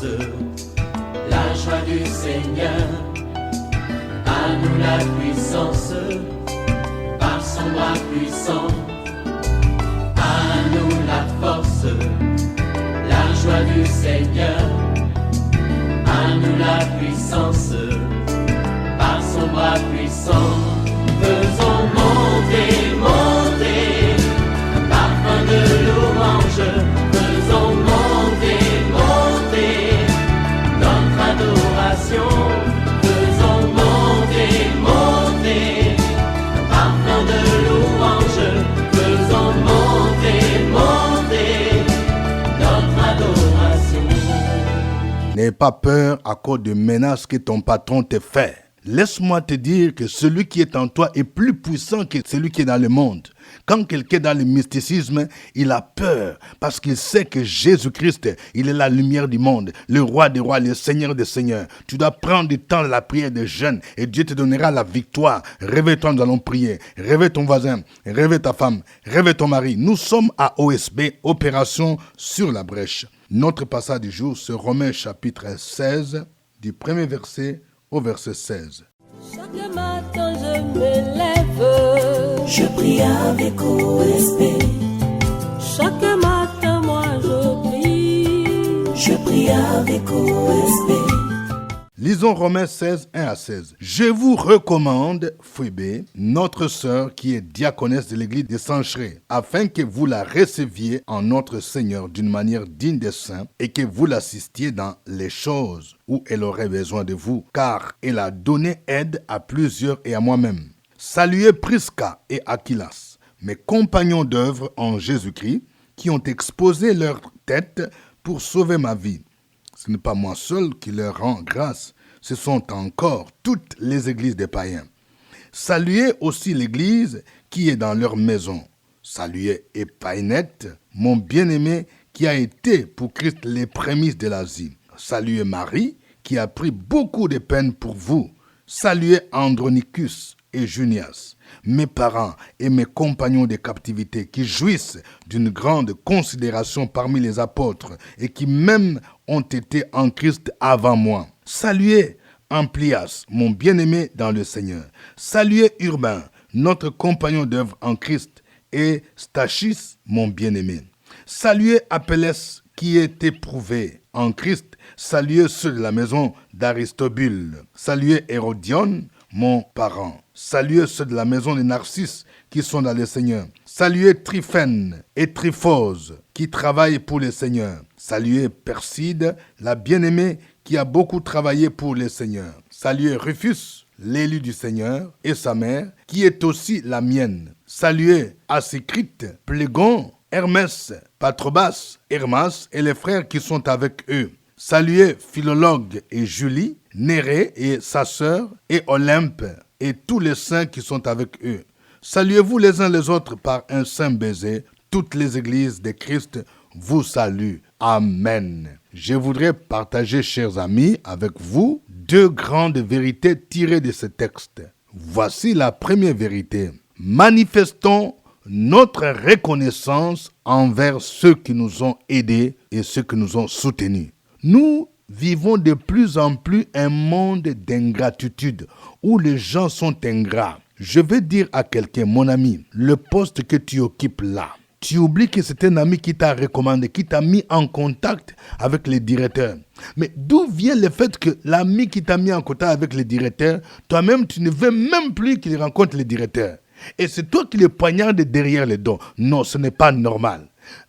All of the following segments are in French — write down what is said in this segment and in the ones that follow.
force, la joie du Seigneur. À nous la puissance, par son bras puissant. À nous la force, la joie du Seigneur. À nous la puissance, par son bras puissant. Faisons monter, monter, un parfum de louange. Faisons monter, monter, notre adoration. Faisons monter, monter, un parfum de louange. Faisons monter, monter, notre adoration. N'aie pas peur à cause de menaces que ton patron te fait. Laisse-moi te dire que celui qui est en toi est plus puissant que celui qui est dans le monde. Quand quelqu'un est dans le mysticisme, il a peur parce qu'il sait que Jésus-Christ, il est la lumière du monde, le roi des rois, le seigneur des seigneurs. Tu dois prendre du temps de la prière de jeûne et Dieu te donnera la victoire. Réveille-toi, nous allons prier. Réveille ton voisin, réveille ta femme, réveille ton mari. Nous sommes à OSB, Opération sur la brèche. Notre passage du jour, c'est Romains chapitre 16, du premier verset au verset 16. Chaque matin je me lève, je prie avec OSB. Chaque matin moi je prie avec OSB. Lisons Romains 16, 1 à 16. Je vous recommande Phébé, notre sœur qui est diaconesse de l'église de Sancheré, afin que vous la receviez en notre Seigneur d'une manière digne des saints et que vous l'assistiez dans les choses où elle aurait besoin de vous, car elle a donné aide à plusieurs et à moi-même. Saluez Prisca et Aquilas, mes compagnons d'œuvre en Jésus-Christ, qui ont exposé leur tête pour sauver ma vie. Ce n'est pas moi seul qui leur rend grâce, ce sont encore toutes les églises des païens. Saluez aussi l'église qui est dans leur maison. Saluez Épaïnette, mon bien-aimé qui a été pour Christ les prémices de l'Asie. Saluez Marie qui a pris beaucoup de peine pour vous. Saluez Andronicus et Junias, mes parents et mes compagnons de captivité qui jouissent d'une grande considération parmi les apôtres et qui même ont été en Christ avant moi. Saluez Amplias, mon bien-aimé dans le Seigneur. Saluez Urbain, notre compagnon d'œuvre en Christ, et Stachys, mon bien-aimé. Saluez Apelles, qui est éprouvé en Christ. Saluez ceux de la maison d'Aristobule. Saluez Hérodion, mon parent. Saluez ceux de la maison de Narcisse qui sont dans le Seigneur. Saluez Tryphène et Tryphose qui travaillent pour le Seigneur. Saluez Perside, la bien-aimée qui a beaucoup travaillé pour le Seigneur. Saluez Rufus, l'élu du Seigneur, et sa mère, qui est aussi la mienne. Saluez Asycrite, Plégon, Hermès, Patrobas, Hermas et les frères qui sont avec eux. Saluez Philologue et Julie, Nérée et sa sœur, et Olympe, et tous les saints qui sont avec eux. Saluez-vous les uns les autres par un saint baiser. Toutes les églises de Christ vous saluent. Amen. Je voudrais partager, chers amis, avec vous, deux grandes vérités tirées de ce texte. Voici la première vérité. Manifestons notre reconnaissance envers ceux qui nous ont aidés et ceux qui nous ont soutenus. Nous vivons de plus en plus un monde d'ingratitude où les gens sont ingrats. Je vais dire à quelqu'un, mon ami, le poste que tu occupes là, tu oublies que c'est un ami qui t'a recommandé, qui t'a mis en contact avec les directeurs. Mais d'où vient le fait que l'ami qui t'a mis en contact avec les directeurs, toi-même, tu ne veux même plus qu'il rencontre les directeurs. Et c'est toi qui le poignardes derrière les dos. Non, ce n'est pas normal.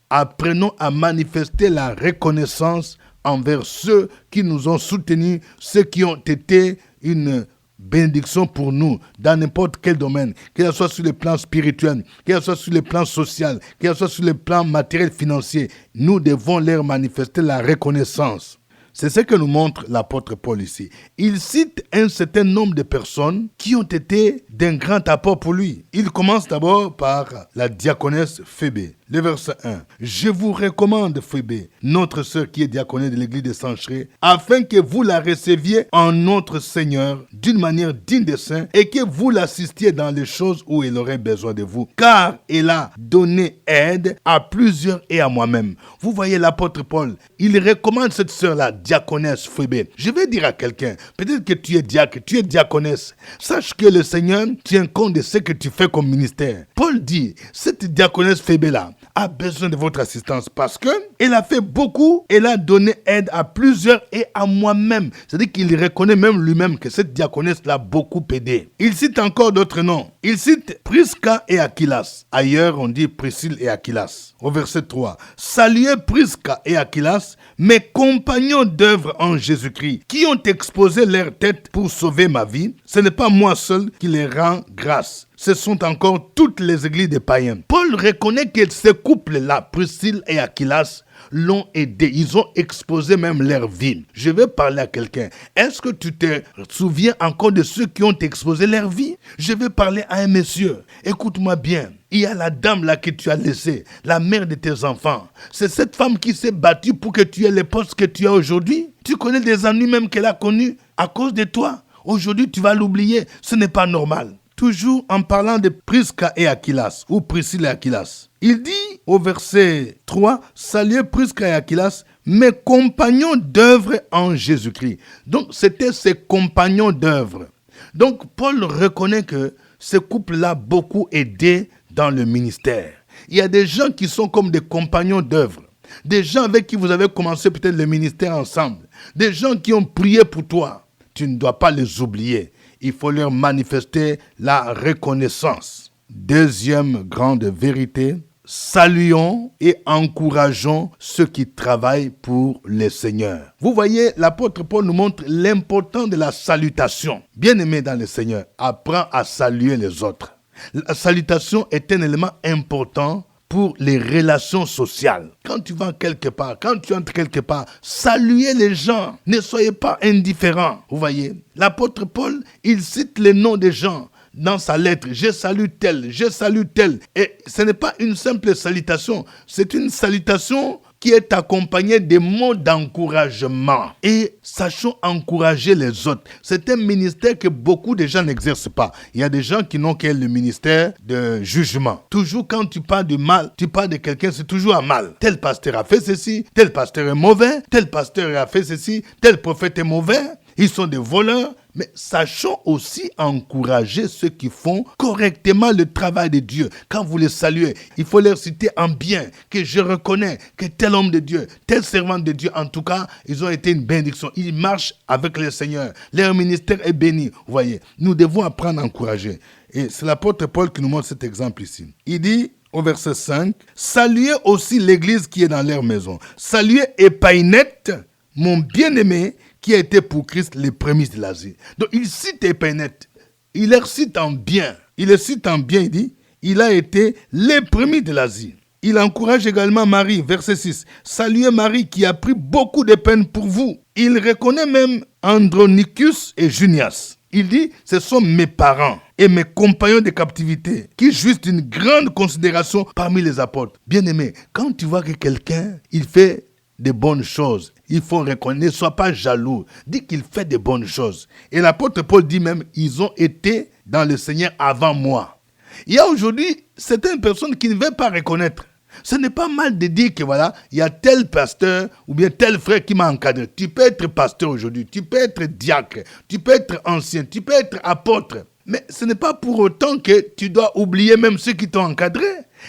Apprenons à manifester la reconnaissance envers ceux qui nous ont soutenus, ceux qui ont été une bénédiction pour nous dans n'importe quel domaine, que ce soit sur le plan spirituel, que ce soit sur le plan social, que ce soit sur le plan matériel financier. Nous devons leur manifester la reconnaissance. C'est ce que nous montre l'apôtre Paul ici. Il cite un certain nombre de personnes qui ont été d'un grand apport pour lui. Il commence d'abord par la diaconesse Phébé. Le verset 1. Je vous recommande, Phébé, notre sœur qui est diaconesse de l'église de Sancheré, afin que vous la receviez en notre Seigneur d'une manière digne des saints et que vous l'assistiez dans les choses où elle aurait besoin de vous. Car elle a donné aide à plusieurs et à moi-même. Vous voyez l'apôtre Paul, il recommande cette sœur-là, diaconesse Phébé. Je vais dire à quelqu'un, peut-être que tu es diacre, tu es diaconesse. Sache que le Seigneur tient compte de ce que tu fais comme ministère. Paul dit, cette diaconesse Phébé-là a besoin de votre assistance parce que elle a fait beaucoup, elle a donné aide à plusieurs et à moi-même. C'est-à-dire qu'il reconnaît même lui-même que cette diaconesse l'a beaucoup aidé. Il cite encore d'autres noms. Il cite Prisca et Aquilas. Ailleurs, on dit Priscille et Aquilas. Au verset 3, saluez Prisca et Aquilas, mes compagnons d'œuvre en Jésus-Christ, qui ont exposé leur tête pour sauver ma vie. Ce n'est pas moi seul qui les rend grâce. Ce sont encore toutes les églises des païens. Paul reconnaît que ces couples-là, Priscille et Aquilas, l'ont aidé. Ils ont exposé même leur vie. Je vais parler à quelqu'un. Est-ce que tu te souviens encore de ceux qui ont exposé leur vie? Je vais parler à un monsieur. Écoute-moi bien. Il y a la dame là que tu as laissée, la mère de tes enfants. C'est cette femme qui s'est battue pour que tu aies les postes que tu as aujourd'hui. Tu connais des ennuis même qu'elle a connus à cause de toi. Aujourd'hui, tu vas l'oublier. Ce n'est pas normal. Toujours en parlant de Prisca et Aquilas, ou Priscille et Aquilas. Il dit au verset 3, saluez Prisca et Aquilas, mes compagnons d'œuvre en Jésus-Christ. Donc, c'était ses compagnons d'œuvre. Donc, Paul reconnaît que ce couple-là beaucoup aidé dans le ministère. Il y a des gens qui sont comme des compagnons d'œuvre. Des gens avec qui vous avez commencé peut-être le ministère ensemble. Des gens qui ont prié pour toi. Tu ne dois pas les oublier. Il faut leur manifester la reconnaissance. Deuxième grande vérité, saluons et encourageons ceux qui travaillent pour le Seigneur. Vous voyez, l'apôtre Paul nous montre l'importance de la salutation. Bien-aimé dans le Seigneur, apprends à saluer les autres. La salutation est un élément important pour les relations sociales. Quand tu vas quelque part, quand tu entres quelque part, saluez les gens. Ne soyez pas indifférents. Vous voyez, l'apôtre Paul, il cite les noms des gens dans sa lettre. Je salue tel, je salue tel. Et ce n'est pas une simple salutation, c'est une salutation qui est accompagnée de mots d'encouragement. Et sachons encourager les autres. C'est un ministère que beaucoup de gens n'exercent pas. Il y a des gens qui n'ont qu'un le ministère de jugement. Toujours quand tu parles de mal, tu parles de quelqu'un, c'est toujours à mal. Tel pasteur a fait ceci, tel pasteur est mauvais, tel pasteur a fait ceci, tel prophète est mauvais. Ils sont des voleurs, mais sachons aussi encourager ceux qui font correctement le travail de Dieu. Quand vous les saluez, il faut leur citer en bien, que je reconnais que tel homme de Dieu, tel servant de Dieu, en tout cas, ils ont été une bénédiction. Ils marchent avec le Seigneur. Leur ministère est béni. Vous voyez, nous devons apprendre à encourager. Et c'est l'apôtre Paul qui nous montre cet exemple ici. Il dit au verset 5, « Saluez aussi l'église qui est dans leur maison. Saluez Épaïnette, mon bien-aimé, qui a été pour Christ les prémices de l'Asie. » Donc, il cite Épaïnette. Il les cite en bien. Il les cite en bien, il dit, il a été les prémices de l'Asie. Il encourage également Marie, verset 6. « Saluez Marie qui a pris beaucoup de peine pour vous. » Il reconnaît même Andronicus et Junias. Il dit, ce sont mes parents et mes compagnons de captivité qui jouissent d'une grande considération parmi les apôtres. Bien-aimé, quand tu vois que quelqu'un, il fait des bonnes choses, il faut reconnaître, ne sois pas jaloux. Dis qu'il fait des bonnes choses. Et l'apôtre Paul dit même, ils ont été dans le Seigneur avant moi. Il y a aujourd'hui certaines personnes qui ne veulent pas reconnaître. Ce n'est pas mal de dire que voilà, il y a tel pasteur ou bien tel frère qui m'a encadré. Tu peux être pasteur aujourd'hui, tu peux être diacre, tu peux être ancien, tu peux être apôtre. Mais ce n'est pas pour autant que tu dois oublier même ceux qui t'ont encadré.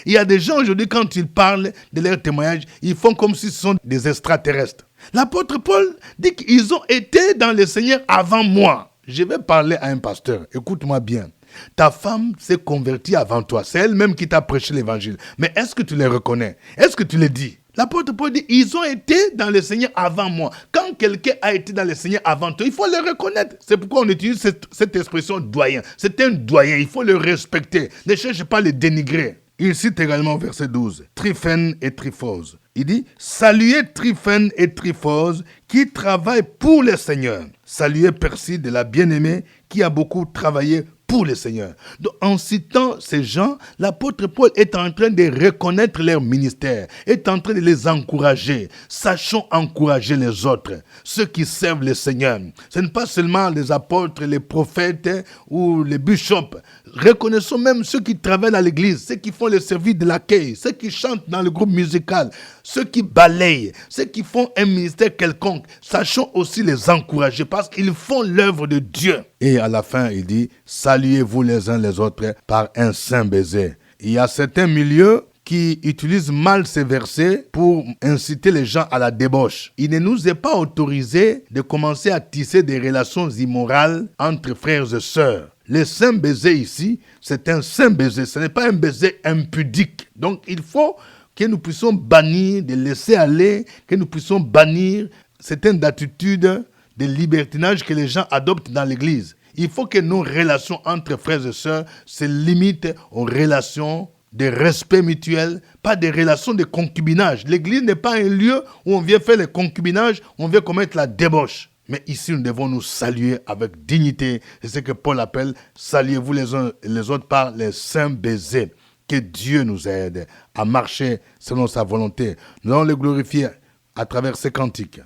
Il y a des gens aujourd'hui, quand ils parlent de leur témoignage, ils font comme si ce sont des extraterrestres. L'apôtre Paul dit qu'ils ont été dans le Seigneur avant moi. Je vais parler à un pasteur, écoute-moi bien. Ta femme s'est convertie avant toi, c'est elle-même qui t'a prêché l'évangile. Mais est-ce que tu les reconnais? Est-ce que tu les dis? L'apôtre Paul dit, ils ont été dans le Seigneur avant moi. Quand quelqu'un a été dans le Seigneur avant toi, il faut le reconnaître. C'est pourquoi on utilise cette expression doyen. C'est un doyen, il faut le respecter. Ne cherche pas à le dénigrer. Il cite également au verset 12, Tryphène et Tryphose. Il dit, saluez Tryphène et Tryphose qui travaillent pour le Seigneur. Saluez Perside, la bien-aimée, qui a beaucoup travaillé pour le Seigneur. Donc, en citant ces gens, l'apôtre Paul est en train de reconnaître leur ministère, est en train de les encourager. Sachons encourager les autres, ceux qui servent le Seigneur. Ce n'est pas seulement les apôtres, les prophètes ou les bishops. Reconnaissons même ceux qui travaillent dans l'église, ceux qui font le service de l'accueil, ceux qui chantent dans le groupe musical, ceux qui balayent, ceux qui font un ministère quelconque. Sachons aussi les encourager parce qu'ils font l'œuvre de Dieu. Et à la fin, il dit, saluez-vous les uns les autres par un saint baiser. Il y a certains milieux qui utilisent mal ces versets pour inciter les gens à la débauche. Il ne nous est pas autorisé de commencer à tisser des relations immorales entre frères et sœurs. Le saint baiser ici, c'est un saint baiser, ce n'est pas un baiser impudique. Donc il faut que nous puissions bannir, de laisser aller, que nous puissions bannir certaines attitudes de libertinage que les gens adoptent dans l'église. Il faut que nos relations entre frères et sœurs se limitent aux relations de respect mutuel, pas des relations de concubinage. L'église n'est pas un lieu où on vient faire le concubinage, où on vient commettre la débauche. Mais ici, nous devons nous saluer avec dignité. C'est ce que Paul appelle « saluez-vous les uns et les autres par les saints baisers ». Que Dieu nous aide à marcher selon sa volonté. Nous allons le glorifier à travers ces cantiques.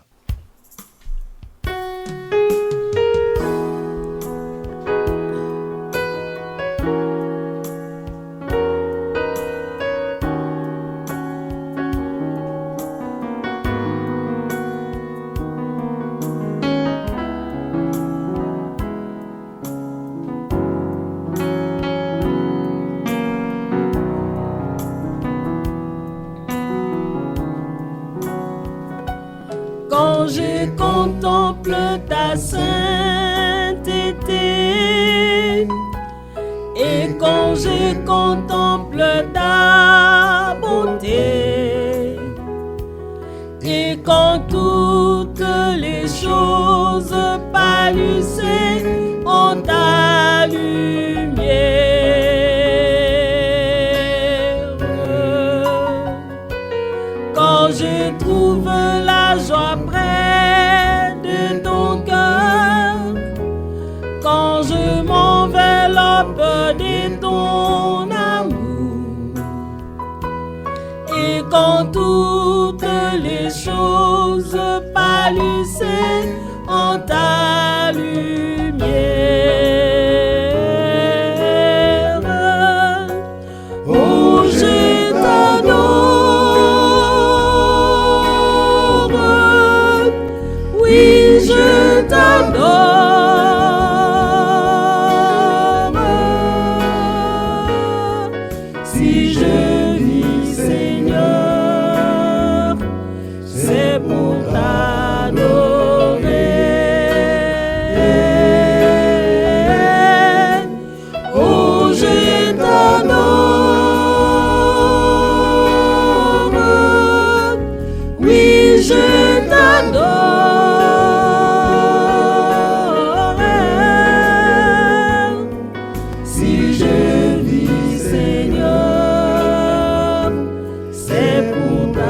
Quand je contemple ta sainteté et quand je contemple ta bonté et quand toutes les choses pâlissaient en ta lumière, quand je trouve la joie près de ton cœur, quand je m'enveloppe de ton amour, et quand toutes les choses pâlissaient en ta lumière. Oh, je t'adore, oui, je t'adore. Si je vis, Seigneur, c'est pour t'adorer. Oh, je t'adore, oui, je t'adore. Si je vis, Seigneur, c'est pour t'adorer.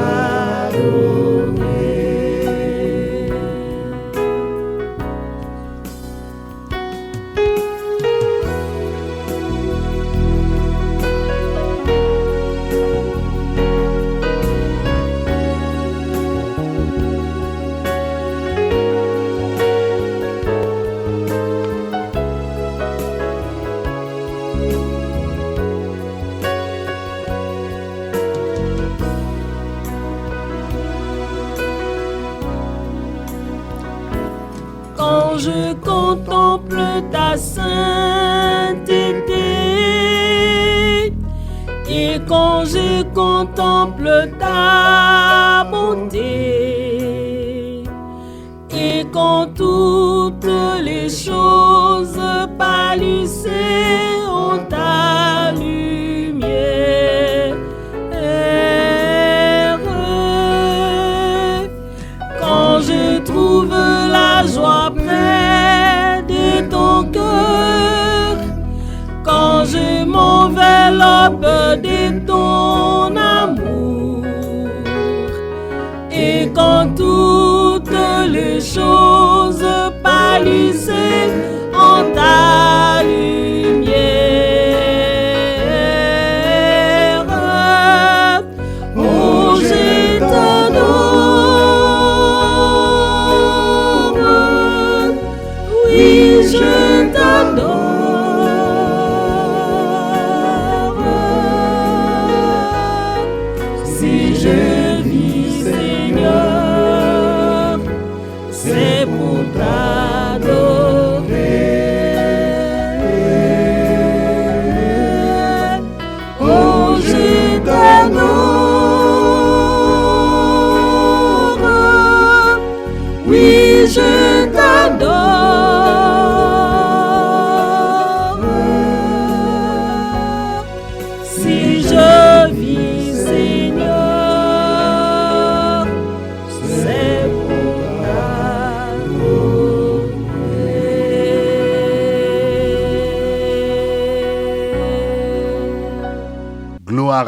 Quand je contemple ta sainteté et quand je contemple ta bonté et quand toutes les choses pâlissaient en ta lumière, quand je trouve la joie près de ton cœur, quand je m'enveloppe de ton amour, et quand toutes les choses pâlissaient en ta lumière.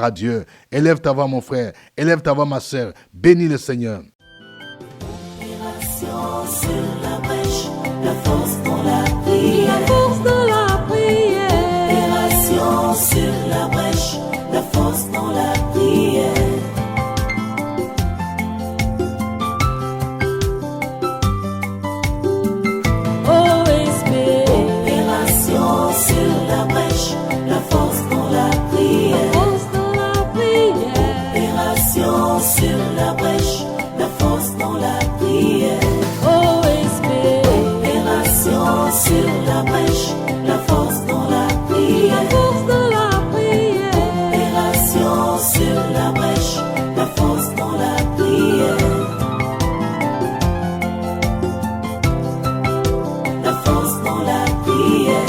gloire à Dieu. Élève ta voix, mon frère. Élève ta voix, ma sœur. Bénis le Seigneur. Sur la brèche, la force dans la prière. La force dans la prière. Opération sur la brèche, la force dans la prière. OSB. Opération sur la brèche, la force dans la prière. La force dans la prière. Opération sur la brèche, la force dans la prière. Sur la brèche, la force dans la prière. La force dans la prière. Opération sur la brèche, la force dans la prière. La force dans la prière.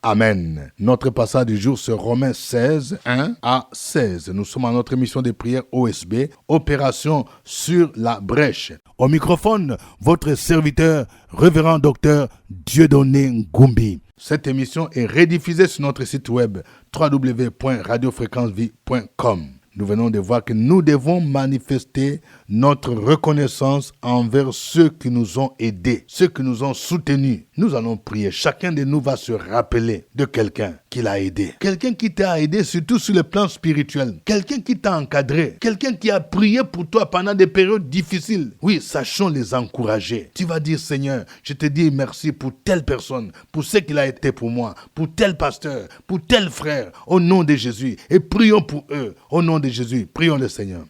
Amen. Notre passage du jour sur Romains 16, 1 à 16. Nous sommes à notre émission de prière OSB, Opération sur la brèche. Au microphone, votre serviteur, révérend docteur Dieudonné Ngumbi. Cette émission est rediffusée sur notre site web www.radiofréquencevie.com. Nous venons de voir que nous devons manifester notre reconnaissance envers ceux qui nous ont aidés, ceux qui nous ont soutenus. Nous allons prier. Chacun de nous va se rappeler de quelqu'un qui l'a aidé. Quelqu'un qui t'a aidé, surtout sur le plan spirituel. Quelqu'un qui t'a encadré. Quelqu'un qui a prié pour toi pendant des périodes difficiles. Oui, sachons les encourager. Tu vas dire, Seigneur, je te dis merci pour telle personne, pour ce qu'il a été pour moi, pour tel pasteur, pour tel frère, au nom de Jésus. Et prions pour eux, au nom de Jésus. Prions le Seigneur.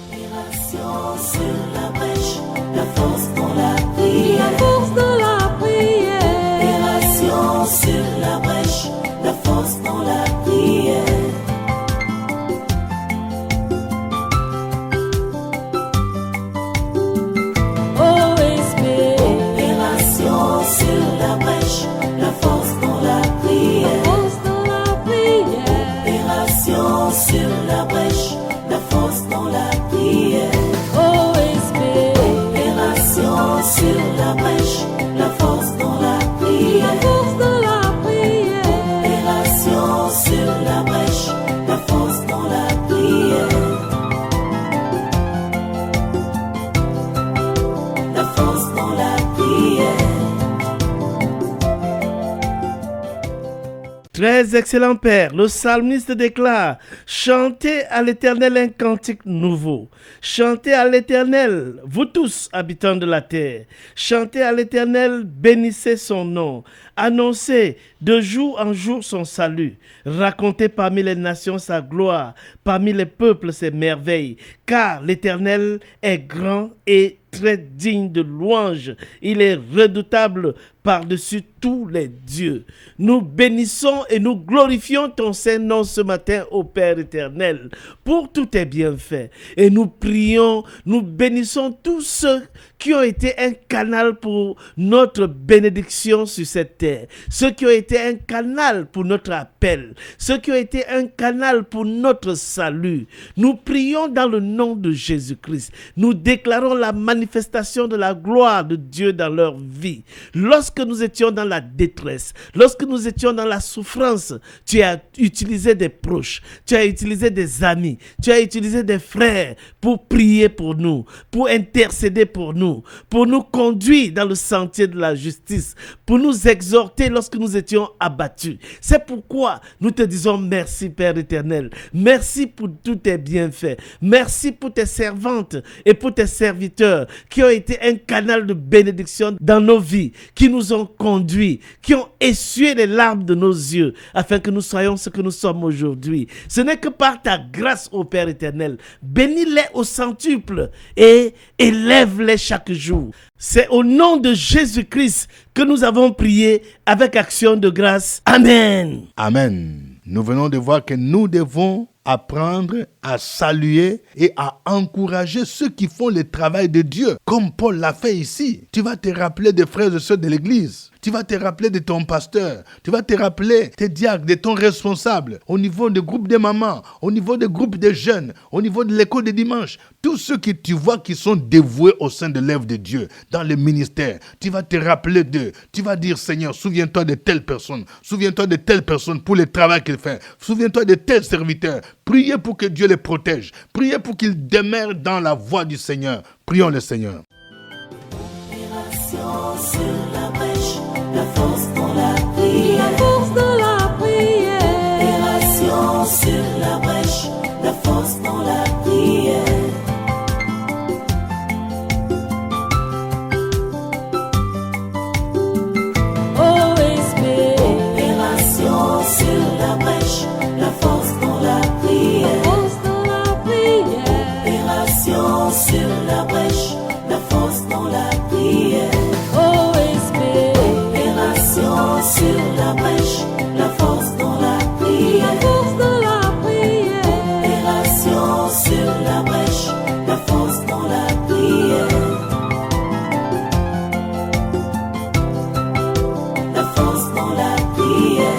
Opération sur la brèche, la force dans la prière. La force dans la prière. Opération sur la brèche, la force dans la prière. OSB. Opération sur la brèche, la force dans la prière. La force dans la prière. Opération sur la brèche, la force dans la prière. OSB. Opération sur la brèche, la force dans la prière. La force dans la prière. Opération sur la brèche, la force dans la prière. La force dans la prière. Très excellent Père, le psalmiste déclare: chantez à l'Éternel un cantique nouveau. Chantez à l'Éternel, vous tous habitants de la terre. Chantez à l'Éternel, bénissez son nom. Annoncez de jour en jour son salut. Racontez parmi les nations sa gloire, parmi les peuples ses merveilles. Car l'Éternel est grand et très digne de louange. Il est redoutable par-dessus tous les dieux. Nous bénissons et nous glorifions ton Saint-Nom ce matin, ô Père éternel, pour tous tes bienfaits. Et nous prions, nous bénissons tous ceux qui ont été un canal pour notre bénédiction sur cette terre, ceux qui ont été un canal pour notre appel, ceux qui ont été un canal pour notre salut. Nous prions dans le nom de Jésus-Christ. Nous déclarons la manifestation de la gloire de Dieu dans leur vie. Lorsque nous étions dans la détresse, lorsque nous étions dans la souffrance, tu as utilisé des proches, tu as utilisé des amis, tu as utilisé des frères pour prier pour nous, pour intercéder pour nous conduire dans le sentier de la justice, pour nous exhorter lorsque nous étions abattus. C'est pourquoi nous te disons merci, Père éternel. Merci pour tous tes bienfaits. Merci pour tes servantes et pour tes serviteurs qui ont été un canal de bénédiction dans nos vies, qui nous ont conduits, qui ont essuyé les larmes de nos yeux afin que nous soyons ce que nous sommes aujourd'hui. Ce n'est que par ta grâce, ô Père éternel. Bénis-les au centuple et élève-les chaque jour. C'est au nom de Jésus-Christ que nous avons prié avec action de grâce. Amen. Amen. Nous venons de voir que nous devons apprendre à saluer et à encourager ceux qui font le travail de Dieu, comme Paul l'a fait ici. Tu vas te rappeler des frères et sœurs de l'église. Tu vas te rappeler de ton pasteur. Tu vas te rappeler tes diacres, de ton responsable, au niveau des groupes de mamans, au niveau des groupes de jeunes, au niveau de l'école de dimanche. Tous ceux que tu vois qui sont dévoués au sein de l'œuvre de Dieu, dans le ministère, tu vas te rappeler d'eux. Tu vas dire, Seigneur, souviens-toi de telle personne. Souviens-toi de telle personne pour le travail qu'il fait. Souviens-toi de tel serviteur. Priez pour que Dieu les protège. Priez pour qu'ils demeurent dans la voie du Seigneur. Prions le Seigneur. Sur la brèche, la force dans la prière. La force dans la prière. Opération sur la brèche, la force dans la prière. OSB. Opération sur la brèche, la force dans la prière. Force dans la prière. Opération sur la brèche, la force dans la prière. Sur la brèche, la force dans la prière. La force dans la prière. Opération sur la brèche, la force dans la prière. La force dans la prière.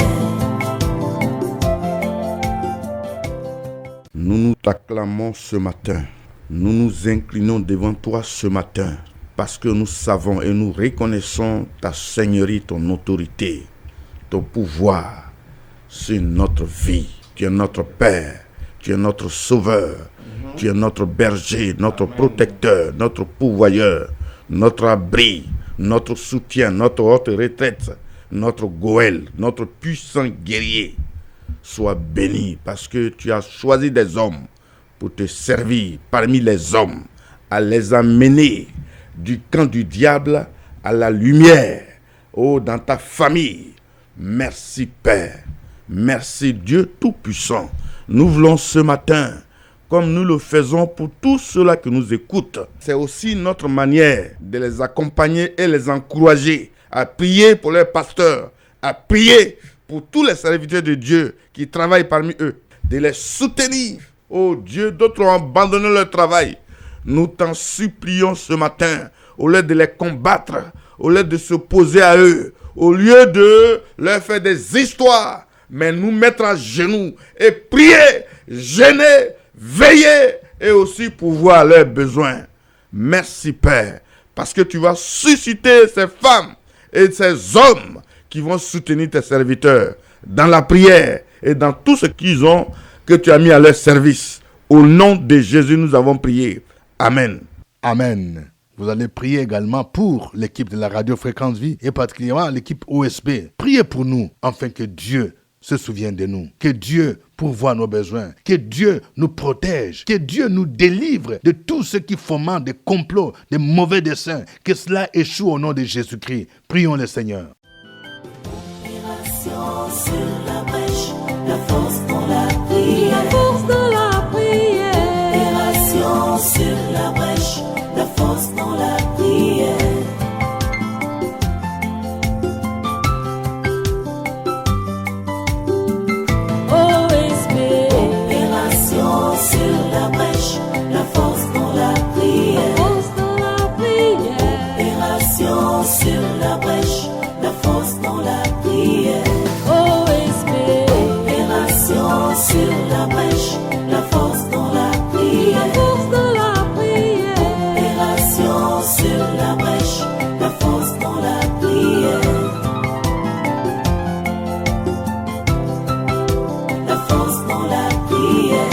Nous nous t'acclamons ce matin. Nous nous inclinons devant toi ce matin. Parce que nous savons et nous reconnaissons ta seigneurie, ton autorité, ton pouvoir sur notre vie. Tu es notre Père, tu es notre Sauveur, tu es notre berger, notre protecteur, notre pourvoyeur, notre abri, notre soutien, notre haute retraite, notre Goël, notre puissant guerrier. Sois béni parce que tu as choisi des hommes pour te servir parmi les hommes, à les amener du camp du diable à la lumière, dans ta famille. Merci Père, merci Dieu Tout-Puissant. Nous voulons ce matin, comme nous le faisons pour tous ceux-là qui nous écoutent, c'est aussi notre manière de les accompagner et les encourager à prier pour leurs pasteurs, à prier pour tous les serviteurs de Dieu qui travaillent parmi eux, de les soutenir. Oh Dieu, d'autres ont abandonné leur travail. Nous t'en supplions ce matin, au lieu de les combattre, au lieu de s'opposer à eux, au lieu de leur faire des histoires, mais nous mettre à genoux et prier, gêner, veiller et aussi pourvoir leurs besoins. Merci Père, parce que tu vas susciter ces femmes et ces hommes qui vont soutenir tes serviteurs dans la prière et dans tout ce qu'ils ont, que tu as mis à leur service. Au nom de Jésus, nous avons prié. Amen. Amen. Vous allez prier également pour l'équipe de la Radio Fréquence Vie et particulièrement l'équipe OSB. Priez pour nous afin que Dieu se souvienne de nous, que Dieu pourvoie nos besoins, que Dieu nous protège, que Dieu nous délivre de tout ce qui fomente des complots, des mauvais desseins, que cela échoue au nom de Jésus-Christ. Prions le Seigneur. Opération sur la brèche, la force dans la prière. La force dans la prière. Opération sur la brèche, la force dans la prière. OSB. Opération sur la brèche, la force dans la prière. La force dans la prière. Opération sur la brèche, la force dans la prière. OSB. Opération sur la brèche, la force dans la prière. La force dans la prière. Opération sur la brèche, la force dans la prière. La force dans la prière.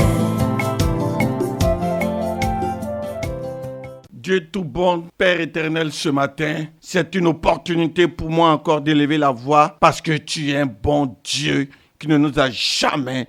Dieu tout bon, Père éternel, ce matin, c'est une opportunité pour moi encore d'élever la voix parce que tu es un bon Dieu qui ne nous a jamais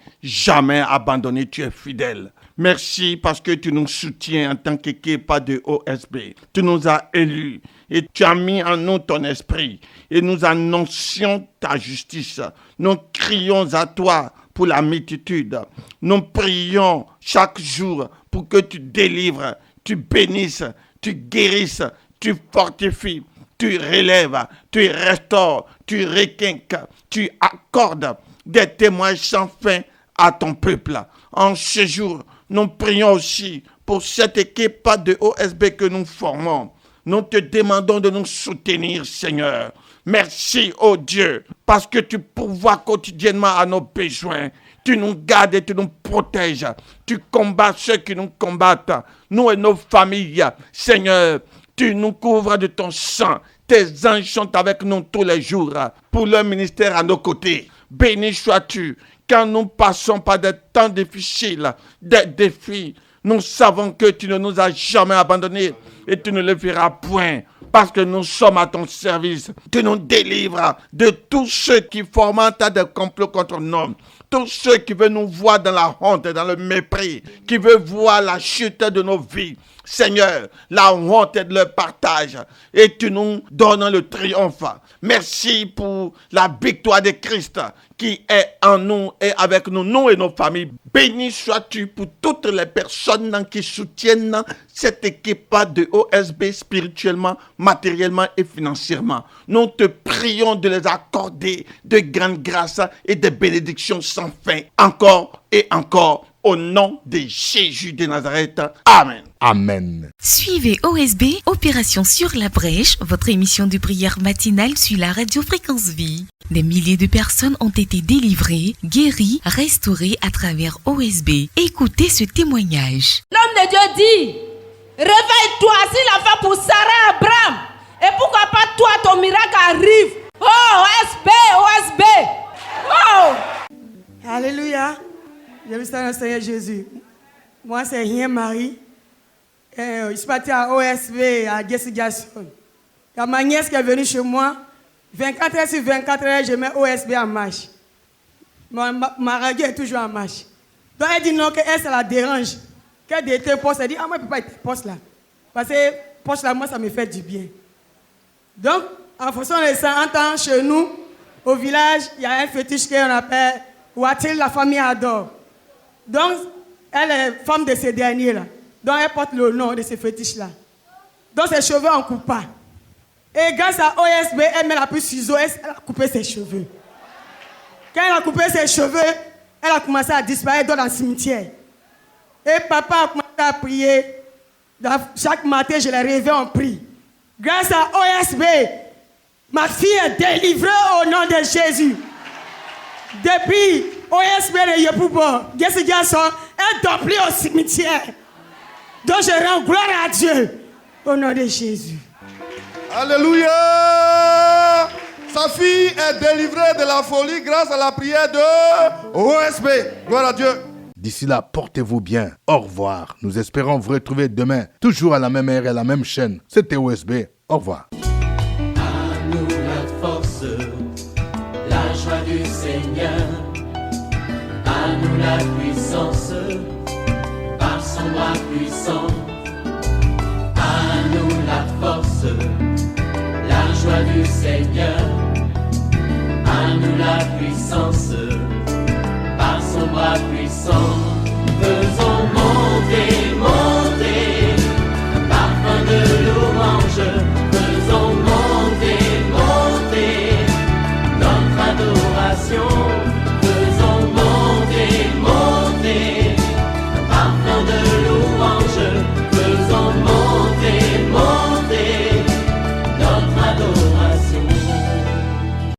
abandonnés. Tu es fidèle. Merci parce que tu nous soutiens en tant qu'équipe de OSB. Tu nous as élus et tu as mis en nous ton esprit et nous annoncions ta justice. Nous crions à toi pour la multitude. Nous prions chaque jour pour que tu délivres, tu bénisses, tu guérisses, tu fortifies, tu relèves, tu restaures, tu requinques, tu accordes des témoins sans fin à ton peuple. En ce jour, nous prions aussi pour cette équipe de OSB que nous formons. Nous te demandons de nous soutenir, Seigneur. Merci, oh Dieu, parce que tu pourvois quotidiennement à nos besoins. Tu nous gardes et tu nous protèges. Tu combats ceux qui nous combattent, nous et nos familles. Seigneur, tu nous couvres de ton sang. Tes anges sont avec nous tous les jours pour leur ministère à nos côtés. Béni sois-tu. Quand nous passons par des temps difficiles, des défis, nous savons que tu ne nous as jamais abandonnés et tu ne le feras point. Parce que nous sommes à ton service. Tu nous délivres de tous ceux qui fomentent des complots contre nous. Tous ceux qui veulent nous voir dans la honte et dans le mépris. Qui veulent voir la chute de nos vies. Seigneur, la honte est de leur partage. Et tu nous donnes le triomphe. Merci pour la victoire de Christ qui est en nous et avec nous, nous et nos familles. Béni sois-tu pour toutes les personnes qui soutiennent cette équipe de OSB spirituellement, matériellement et financièrement. Nous te prions de les accorder de grandes grâces et de bénédictions sans fin, encore et encore, au nom de Jésus de Nazareth. Amen. Amen. Suivez OSB, Opération sur la brèche, votre émission de prière matinale sur la radio Fréquence Vie. Des milliers de personnes ont été délivrées, guéries, restaurées à travers OSB. Écoutez ce témoignage. L'homme de Dieu dit, réveille-toi, s'il a fait pour Sarah Abraham. Et pourquoi pas toi, ton miracle arrive. Oh, OSB, OSB. Oh. Alléluia. Je me salue au Seigneur Jésus. Moi, c'est Rien Marie. Je suis parti à OSB, à Gessigation. Il y a ma nièce qui est venue chez moi. 24 heures sur 24 heures, je mets OSB en marche. Ma radio est toujours en marche. Donc elle dit non, qu'elle, ça la dérange. Qu'elle était poste, elle dit, ah moi, je ne peux pas être poste là. Parce que poste là, moi, ça me fait du bien. Donc, en fonction de ça, en temps chez nous, au village, il y a un fétiche qu'on appelle Watil, la famille adore. Donc, elle est femme de ces derniers-là. Donc, elle porte le nom de ces fétiches-là. Donc, ses cheveux, on ne coupe pas. Et grâce à OSB, elle met la plus ciseaux, elle a coupé ses cheveux. Quand elle a coupé ses cheveux, elle a commencé à disparaître dans le cimetière. Et papa a commencé à prier. Chaque matin, je la réveille en prie. Grâce à OSB, ma fille est délivrée au nom de Jésus. Depuis OSB de Yepoubo, Gessi Garçon est dompli au cimetière. Donc je rends gloire à Dieu au nom de Jésus. Alléluia! Sa fille est délivrée de la folie grâce à la prière de OSB. Gloire à Dieu. D'ici là, portez-vous bien. Au revoir. Nous espérons vous retrouver demain, toujours à la même heure et à la même chaîne. C'était OSB. Au revoir. À nous la force, la joie du Seigneur. À nous la puissance, par son bras puissant. À nous la force, la joie du Seigneur. À nous la puissance, par son bras puissant. Faisons monter, monter, un parfum de louange. Faisons monter, monter, notre adoration. Faisons monter, monter, un parfum de louange. Faisons monter, monter, notre adoration.